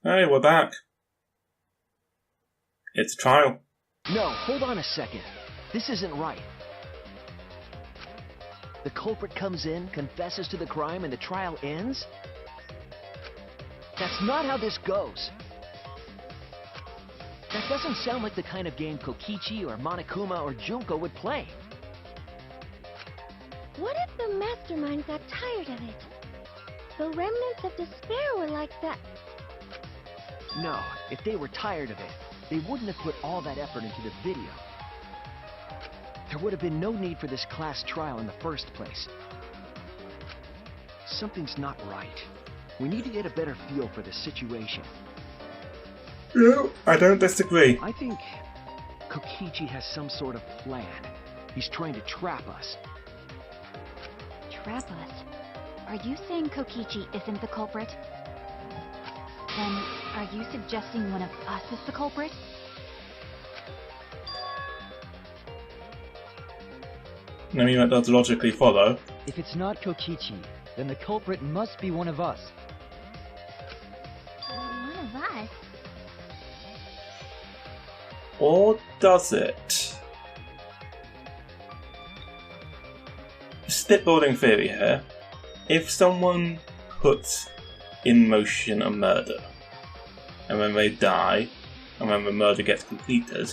Hey, we're back. It's a trial. No, hold on a second. This isn't right. The culprit comes in, confesses to the crime, and the trial ends? That's not how this goes. That doesn't sound like the kind of game Kokichi or Monokuma or Junko would play. What if the mastermind got tired of it? The remnants of despair were like that. No, if they were tired of it, they wouldn't have put all that effort into the video. There would have been no need for this class trial in the first place. Something's not right. We need to get a better feel for the situation. No, I don't disagree. I think Kokichi has some sort of plan. He's trying to trap us. Trap us? Are you saying Kokichi isn't the culprit? Then, are you suggesting one of us is the culprit? I mean, that does logically follow. If it's not Kokichi, then the culprit must be one of us. One of us? Or does it? Spitballing theory here. If someone puts in motion a murder, and when they die, and when the murder gets completed,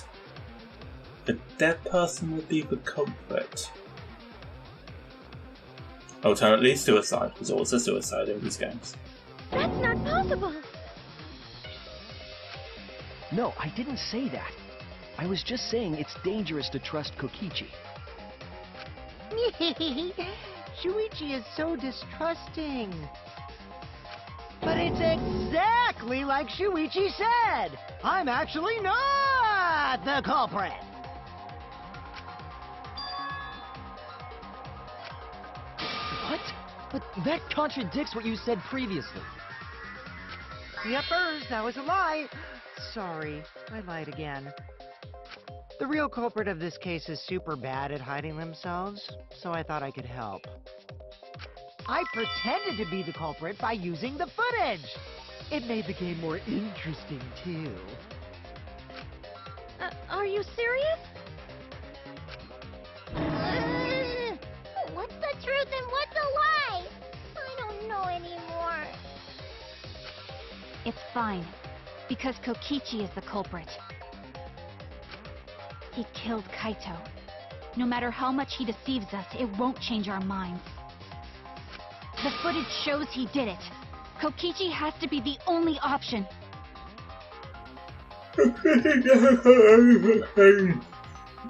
the dead person would be the culprit. Alternately, suicide is also suicide in these games. That's not possible! No, I didn't say that. I was just saying it's dangerous to trust Kokichi. Shuichi is so distrusting. But it's exactly like Shuichi said! I'm actually not the culprit! What? But that contradicts what you said previously. Yuppers, that was a lie. Sorry, I lied again. The real culprit of this case is super bad at hiding themselves, so I thought I could help. I pretended to be the culprit by using the footage! It made the game more interesting, too. Are you serious? What's the truth and what's a lie? I don't know anymore. It's fine, because Kokichi is the culprit. He killed Kaito. No matter how much he deceives us, it won't change our minds. The footage shows he did it. Kokichi has to be the only option.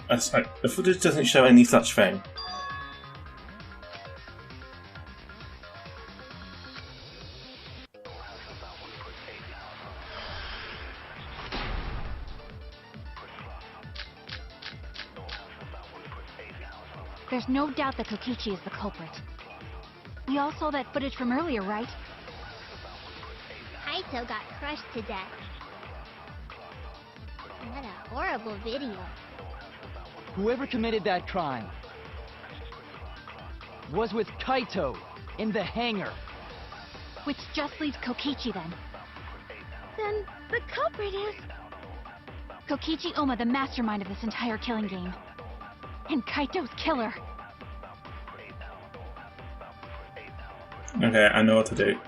That's right. The footage doesn't show any such thing. There's no doubt that Kokichi is the culprit. We all saw that footage from earlier, right? Kaito got crushed to death. What a horrible video. Whoever committed that crime was with Kaito in the hangar. Which just leaves Kokichi then. Then the culprit is... Kokichi Oma, the mastermind of this entire killing game. And Kaito's killer. Okay, I know what to do.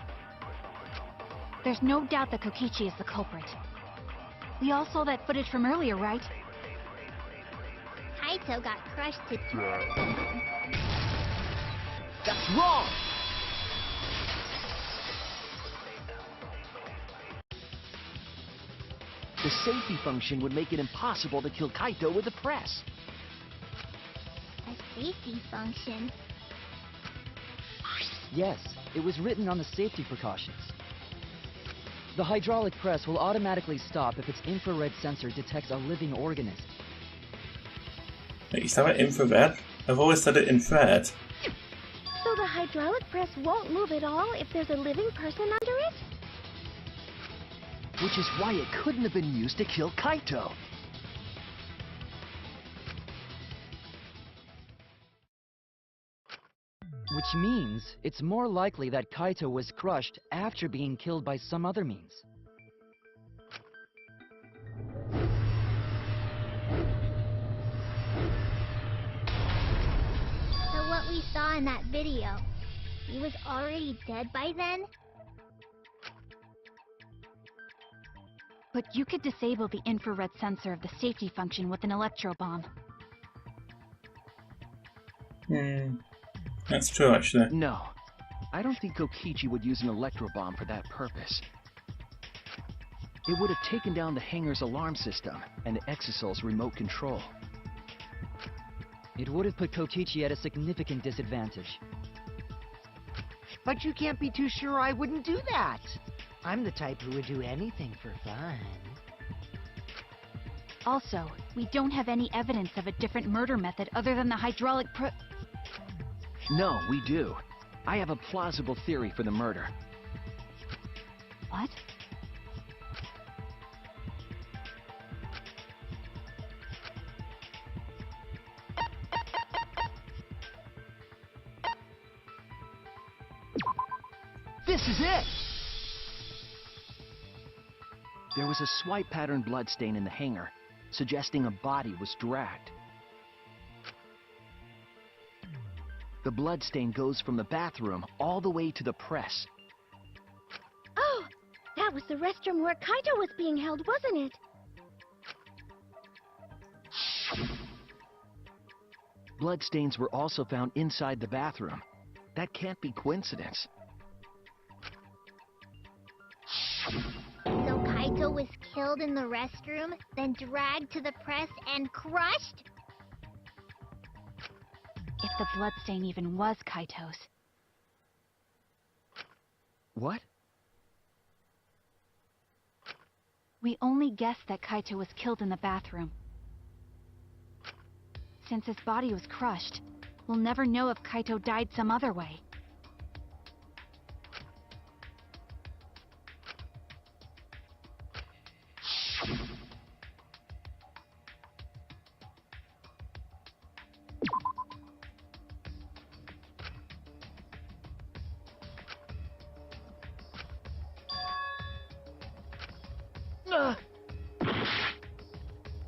There's no doubt that Kokichi is the culprit. We all saw that footage from earlier, right? Kaito got crushed to That's wrong! The safety function would make it impossible to kill Kaito with the press. a safety function. Yes, it was written on the safety precautions. The hydraulic press will automatically stop if its infrared sensor detects a living organism. Wait, you said it infrared? I've always said it infrared. So the hydraulic press won't move at all if there's a living person under it? Which is why it couldn't have been used to kill Kaito. Which means it's more likely that Kaito was crushed after being killed by some other means. saw in that video. He was already dead by then? But you could disable the infrared sensor of the safety function with an electro bomb. That's true, actually. No, I don't think Kokichi would use an electro bomb for that purpose. It would have taken down the hangar's alarm system and the Exosol's remote control. It would have put Kokichi at a significant disadvantage. But you can't be too sure I wouldn't do that. I'm the type who would do anything for fun. Also, we don't have any evidence of a different murder method other than the hydraulic No, we do. I have a plausible theory for the murder. What? This is it! There was a swipe pattern bloodstain in the hangar, suggesting a body was dragged. The bloodstain goes from the bathroom all the way to the press. Oh, that was the restroom where Kaito was being held, wasn't it? Bloodstains were also found inside the bathroom. That can't be coincidence. So Kaito was killed in the restroom, then dragged to the press and crushed? If the bloodstain even was Kaito's. What? We only guessed that Kaito was killed in the bathroom. Since his body was crushed, we'll never know if Kaito died some other way.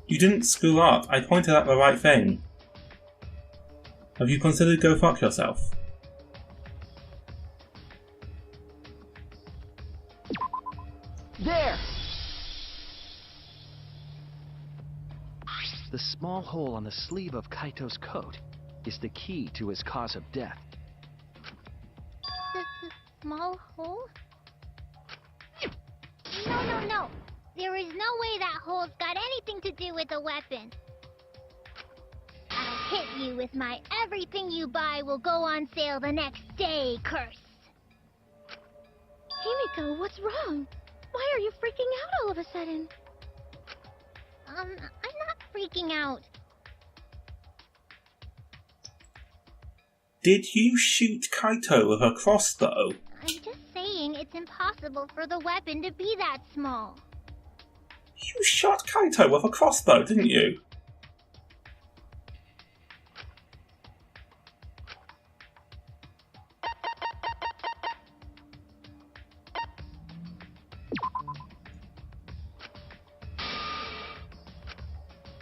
You didn't screw up. I pointed out the right thing. Have you considered go fuck yourself? There! The small hole on the sleeve of Kaito's coat is the key to his cause of death. The small hole? No. There is no way that hole's got anything to do with the weapon. I'll hit you with my everything you buy will go on sale the next day curse. Himiko, what's wrong? Why are you freaking out all of a sudden? I'm not freaking out. Did you shoot Kaito with a crossbow? I'm just saying it's impossible for the weapon to be that small. You shot Kaito with a crossbow, didn't you?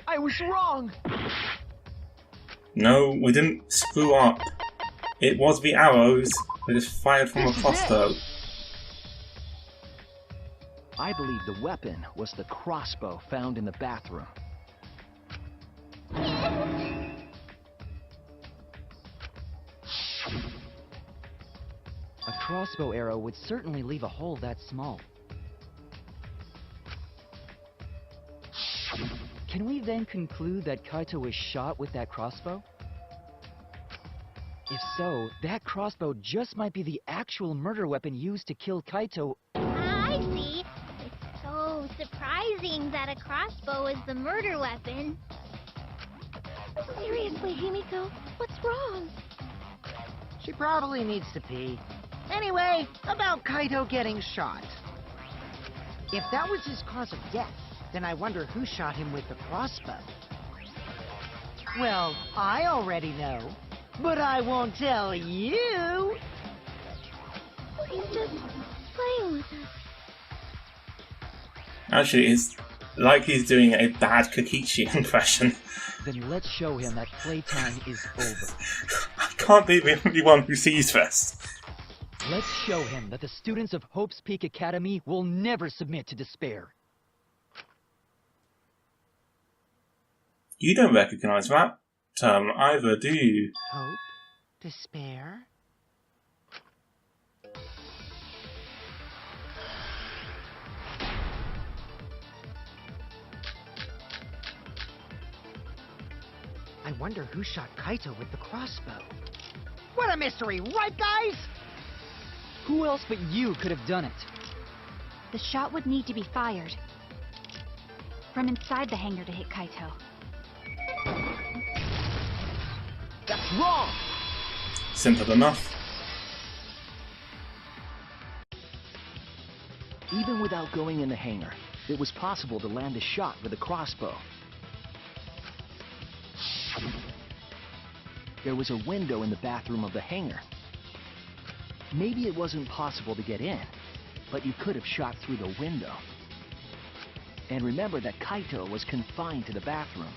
I was wrong! No, we didn't screw up. It was the arrows that is fired from a crossbow. I believe the weapon was the crossbow found in the bathroom. A crossbow arrow would certainly leave a hole that small. Can we then conclude that Kaito was shot with that crossbow? If so, that crossbow just might be the actual murder weapon used to kill Kaito. I see. It's so surprising that a crossbow is the murder weapon. Seriously, Himiko, what's wrong? She probably needs to pee. Anyway, about Kaito getting shot. If that was his cause of death, then I wonder who shot him with the crossbow. Well, I already know, but I won't tell you. He's just playing with us. Actually, it's like he's doing a bad Kokichi impression. Then let's show him that playtime is over. I can't be the only one who sees this. Let's show him that the students of Hope's Peak Academy will never submit to despair. You don't recognize that term either, do you? Hope? Despair? I wonder who shot Kaito with the crossbow. What a mystery, right, guys? Who else but you could have done it? The shot would need to be fired from inside the hangar to hit Kaito. That's wrong! Simple enough. Even without going in the hangar, it was possible to land a shot with a crossbow. There was a window in the bathroom of the hangar. Maybe it wasn't possible to get in, but you could have shot through the window. And remember that Kaito was confined to the bathroom.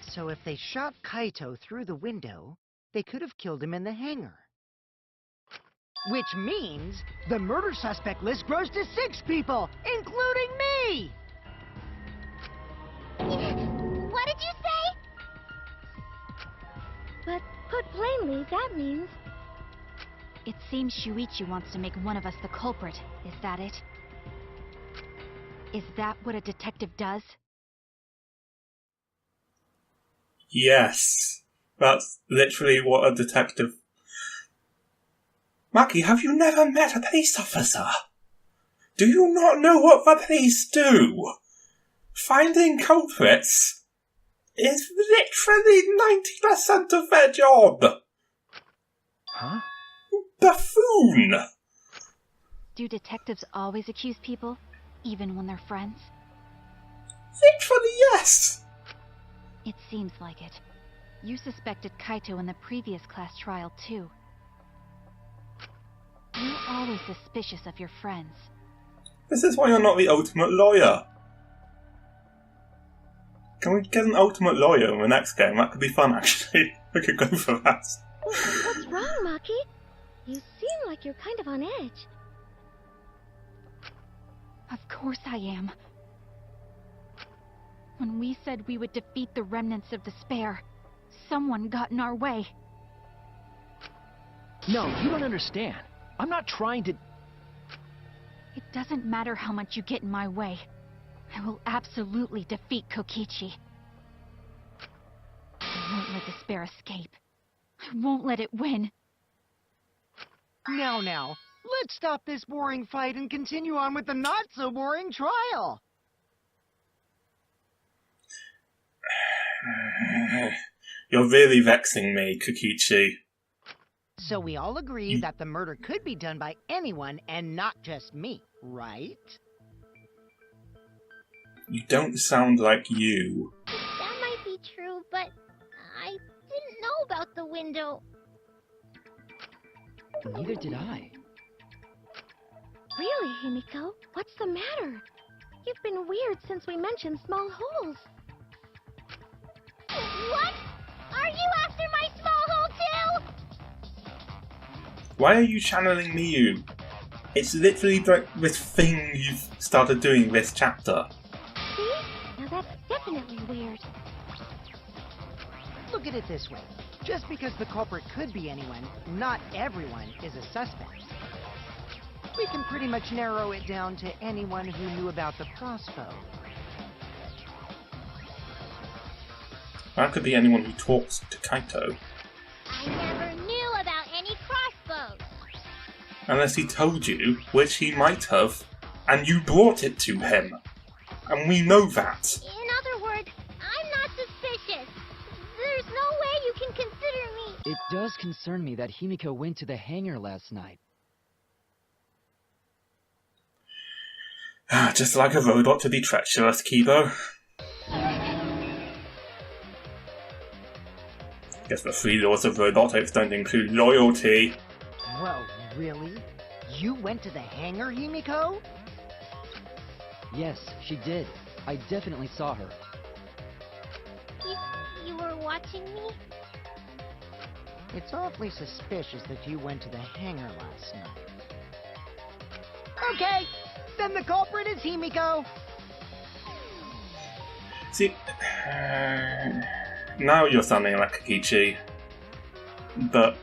So if they shot Kaito through the window, they could have killed him in the hangar. Which means the murder suspect list grows to 6 people, including me! What did you say? But put plainly, that means... It seems Shuichi wants to make one of us the culprit. Is that it? Is that what a detective does? Yes. That's literally what a detective... Maki, have you never met a police officer? Do you not know what the police do? Finding culprits is literally 90% of their job. Huh? Buffoon! Do detectives always accuse people, even when they're friends? Literally, yes! It seems like it. You suspected Kaito in the previous class trial, too. You're always suspicious of your friends. This is why you're not the ultimate lawyer. Can we get an ultimate lawyer in the next game? That could be fun, actually. We could go for that. What's wrong, Maki? You seem like you're kind of on edge. Of course I am. When we said we would defeat the remnants of despair, someone got in our way. No, you don't understand. I'm not trying to... It doesn't matter how much you get in my way. I will absolutely defeat Kokichi. I won't let despair escape. I won't let it win. Now, let's stop this boring fight and continue on with the not-so-boring trial. You're really vexing me, Kokichi. So we all agree that the murder could be done by anyone and not just me, right? You don't sound like you. That might be true, but I didn't know about the window. Neither did I. Really, Himiko? What's the matter? You've been weird since we mentioned small holes. What? Are you after my small hole too? Why are you channeling Miyu? It's literally like this thing you've started doing this chapter. See? Now that's definitely weird. Look at it this way. Just because the culprit could be anyone, not everyone is a suspect. We can pretty much narrow it down to anyone who knew about the crossbow. That could be anyone who talks to Kaito. I never knew about any crossbows. Unless he told you, which he might have, and you brought it to him. And we know that. In other words, I'm not suspicious. There's no way you can consider me. It does concern me that Himiko went to the hangar last night. Just like a robot to be treacherous, Kibo. Guess the 3 laws of robotics don't include loyalty. Well, really? You went to the hangar, Himiko? Yes, she did. I definitely saw her. You were watching me? It's awfully suspicious that you went to the hangar last night. Okay, then the culprit is Himiko. See, now you're sounding like Kokichi, but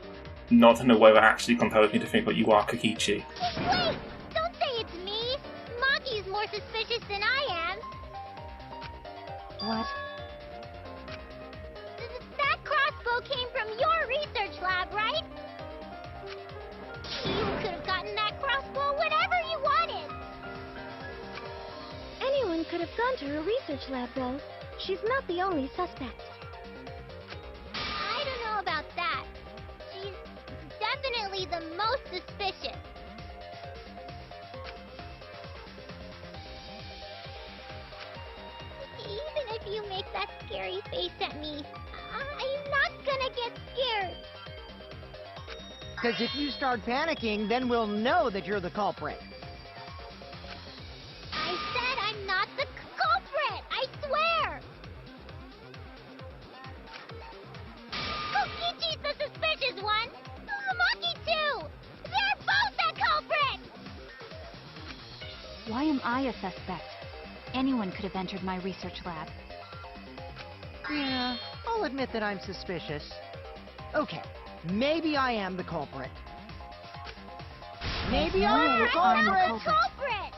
not in a way that actually compels me to think that you are Kokichi. Wait! Don't say it's me! Maki's more suspicious than I am! What? That crossbow came from your research lab, right? You could have gotten that crossbow whenever you wanted! Anyone could have gone to her research lab, though. She's not the only suspect. I don't know about that. She's definitely the most suspicious. Even if you make that scary face at me, I'm not gonna get scared. Because if you start panicking, then we'll know that you're the culprit. I said I'm not the culprit! I swear! Kokichi's the suspicious one! Maki too! They're both the culprit! Why am I a suspect? Anyone could have entered my research lab. Yeah, I'll admit that I'm suspicious. Okay, maybe I am the culprit. Maybe I'm the I'm the culprit! culprit. Culprit!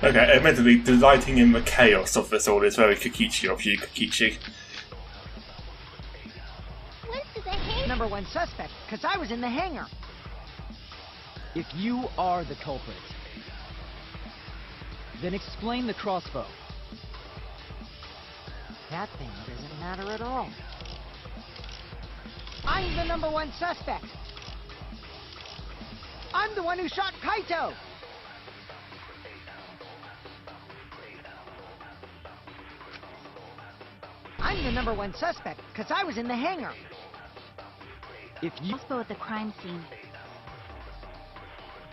Okay, admittedly, delighting in the chaos of this all is very Kokichi of you, Kokichi. Went to the hangar. Number one suspect, because I was in the hangar. If you are the culprit, then explain the crossbow. That thing doesn't matter at all. I'm the number one suspect. I'm the one who shot Kaito. I'm the number one suspect, because I was in the hangar. If you... Crossbow at the crime scene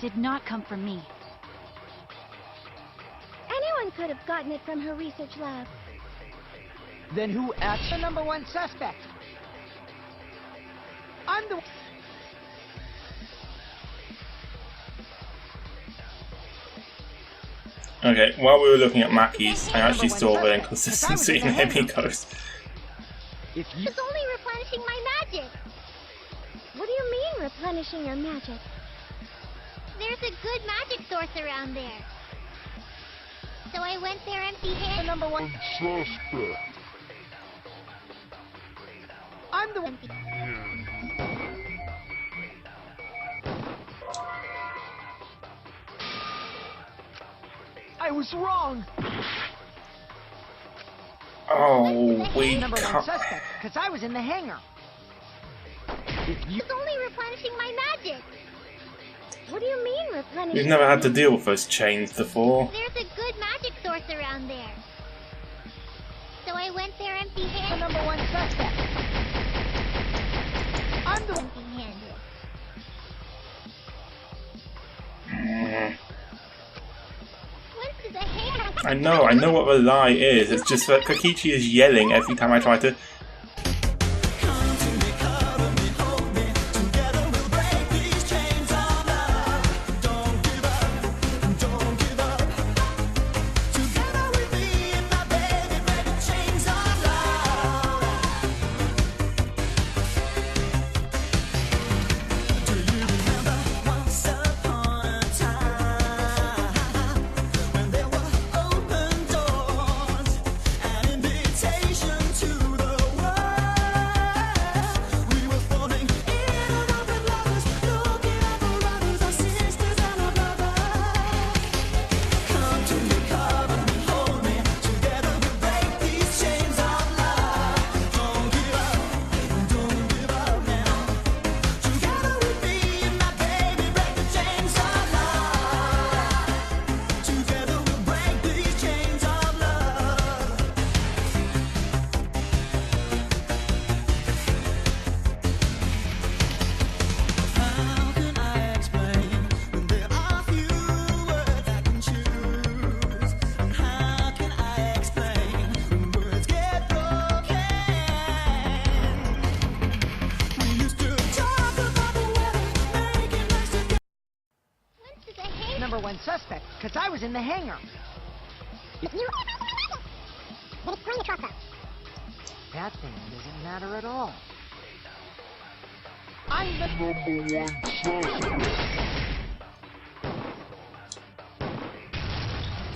did not come from me. Anyone could have gotten it from her research lab. Then who The actually... number one suspect. I'm the... Okay, while we were looking at Maki's, I actually saw the inconsistency in Himiko's. If I you... was only replenishing my magic. What do you mean, replenishing your magic? There's a good magic source around there. So I went there The empty-handed. number one Suspect. I'm the one... I was wrong. Oh, we Number one can't. suspect, because I was in the hangar. If you... I was only replenishing my magic. What do you mean, replenishing? We've never had to deal with those chains before. There's a good magic source around there. So I went there The empty-handed. number one suspect. I'm the... Empty-handed. Went to the hangar. I know what the lie is. It's just that Kokichi is yelling every time I try to. was in the hangar. That thing doesn't matter at all. I'm the #1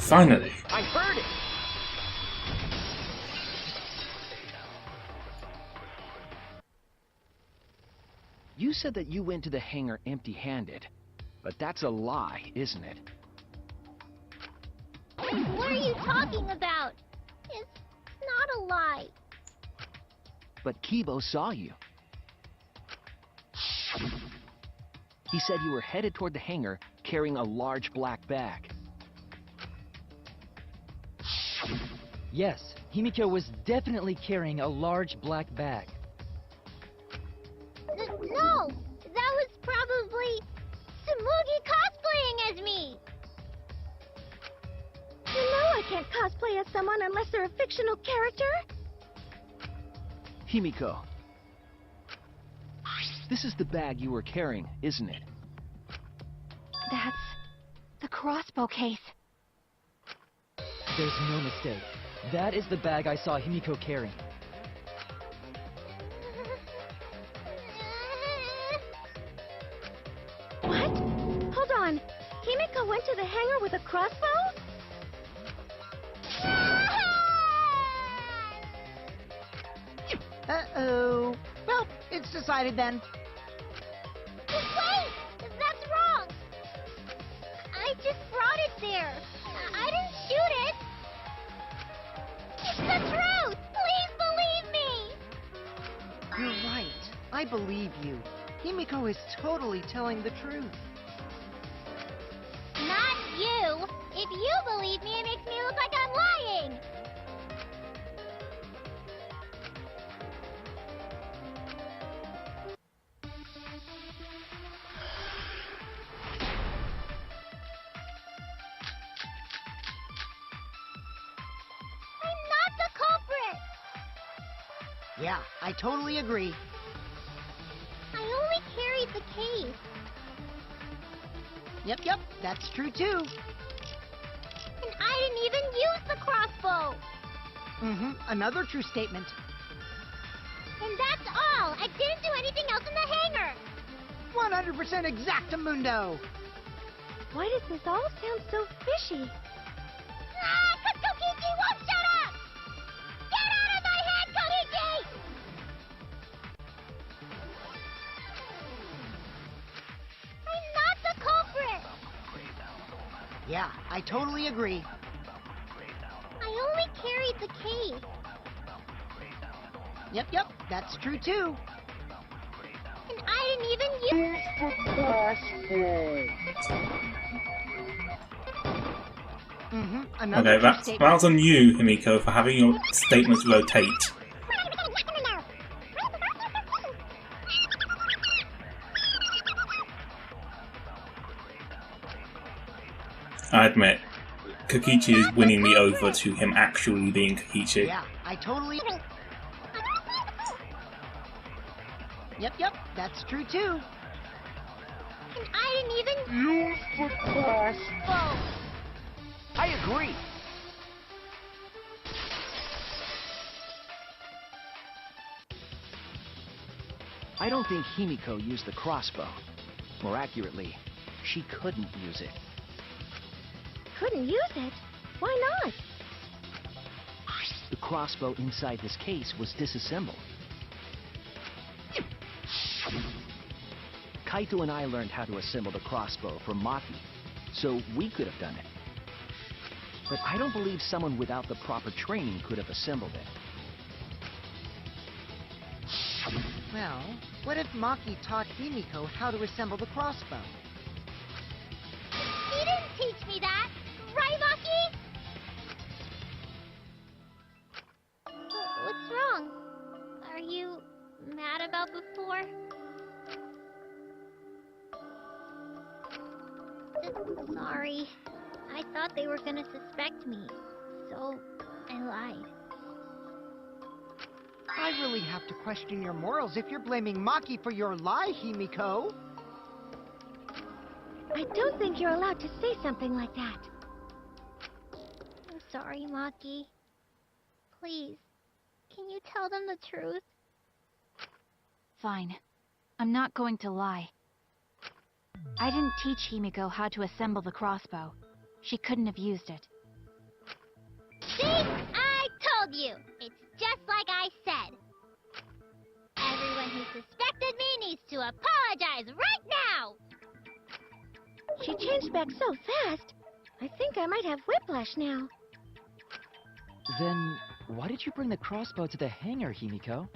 Finally. I heard it! You said that you went to the hangar empty-handed, but that's a lie, isn't it? What are you talking about? It's not a lie. But Kibo saw you. He said you were headed toward the hangar carrying a large black bag. Yes, Himiko was definitely carrying a large black bag. No, that was probably Tsumugi cosplaying as me. You know I can't cosplay as someone unless they're a fictional character. Himiko, this is the bag you were carrying, isn't it? That's the crossbow case. There's no mistake. That is the bag I saw Himiko carrying. What? Hold on. Himiko went to the hangar with a crossbow? Uh-oh. Well, it's decided then. Wait! That's wrong! I just brought it there. I didn't shoot it. It's the truth! Please believe me! You're right. I believe you. Himiko is totally telling the truth. Not you! If you believe me, it makes me look like I'm lying! I'm not the culprit! Yeah, I totally agree. I only carried the case. Yep, that's true too. And I didn't even use the crossbow! Another true statement. And that's all! I didn't do anything else in the hangar! 100% exactamundo! Why does this all sound so fishy? Ah! Kokichi won't shut up! Get out of my head, Kokichi! I'm not the culprit! Yeah, I totally agree. I only carried the case. Yep, that's true too. And I didn't even use the Another Okay, true that statement. was on you, Himiko, for having your statements rotate. I admit, Kokichi is winning me over to him actually being Kokichi. Yeah, I totally... Yep, that's true too. And I didn't even use the crossbow. I agree. I don't think Himiko used the crossbow. More accurately, she couldn't use it. Couldn't use it? Why not? The crossbow inside this case was disassembled. Kaito and I learned how to assemble the crossbow from Maki, so we could have done it. But I don't believe someone without the proper training could have assembled it. Well, what if Maki taught Himiko how to assemble the crossbow? He didn't teach me that! Right, Maki? What's wrong? Are you mad about before? Sorry. I thought they were gonna suspect me, so I lied. I really have to question your morals if you're blaming Maki for your lie, Himiko. I don't think you're allowed to say something like that. sorry, Maki. Please, can you tell them the truth? Fine. I'm not going to lie. I didn't teach Himiko how to assemble the crossbow. She couldn't have used it. See? I told you! It's just like I said. Everyone who suspected me needs to apologize right now! She changed back so fast. I think I might have whiplash now. Then, why did you bring the crossbow to the hangar, Himiko?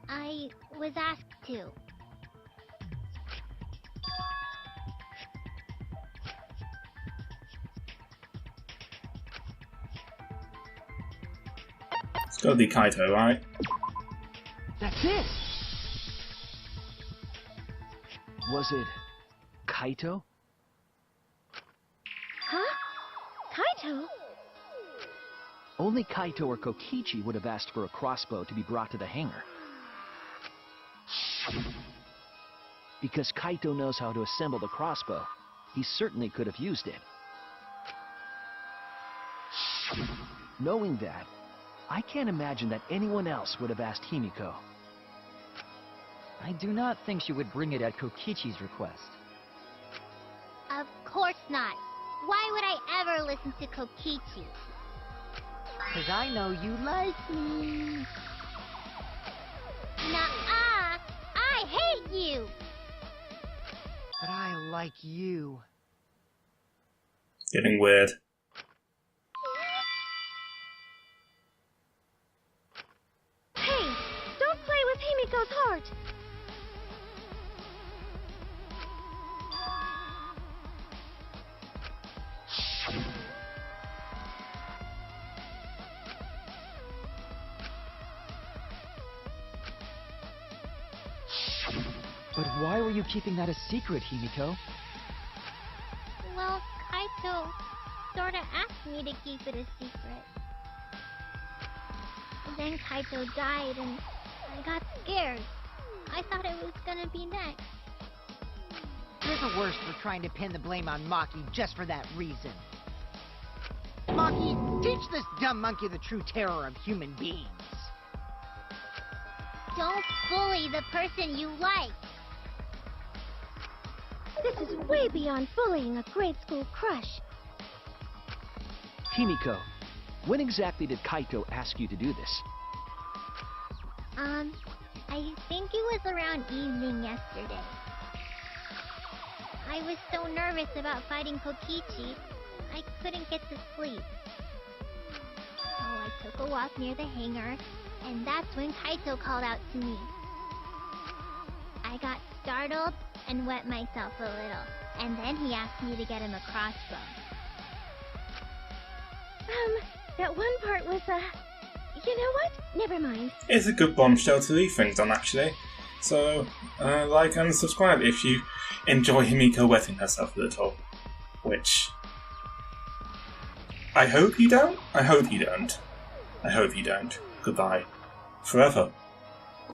I was asked to. It's gotta be Kaito, right? That's it! Was it Kaito? Huh? Kaito? Only Kaito or Kokichi would have asked for a crossbow to be brought to the hangar. Because Kaito knows how to assemble the crossbow, he certainly could have used it. Knowing that, I can't imagine that anyone else would have asked Himiko. I do not think she would bring it at Kokichi's request. Of course not. Why would I ever listen to Kokichi? 'Cause I know you like me. Nuh-uh! I hate you! But I like you. Getting weird. Hey, don't play with Himiko's heart. But why were you keeping that a secret, Himiko? Well, Kaito sorta asked me to keep it a secret. And then Kaito died and I got scared. I thought it was gonna be next. You're the worst for trying to pin the blame on Maki just for that reason. Maki, teach this dumb monkey the true terror of human beings. Don't bully the person you like. This is way beyond bullying a grade school crush. Himiko, when exactly did Kaito ask you to do this? I think it was around evening yesterday. I was so nervous about fighting Kokichi, I couldn't get to sleep. So I took a walk near the hangar, and that's when Kaito called out to me. I got startled and wet myself a little, and then he asked me to get him a crossbow. That one part was, you know what? Never mind. It's a good bombshell to leave things on, actually. So, like and subscribe if you enjoy Himiko wetting herself a little. Which... I hope you don't. I hope you don't. I hope you don't. Goodbye. Forever.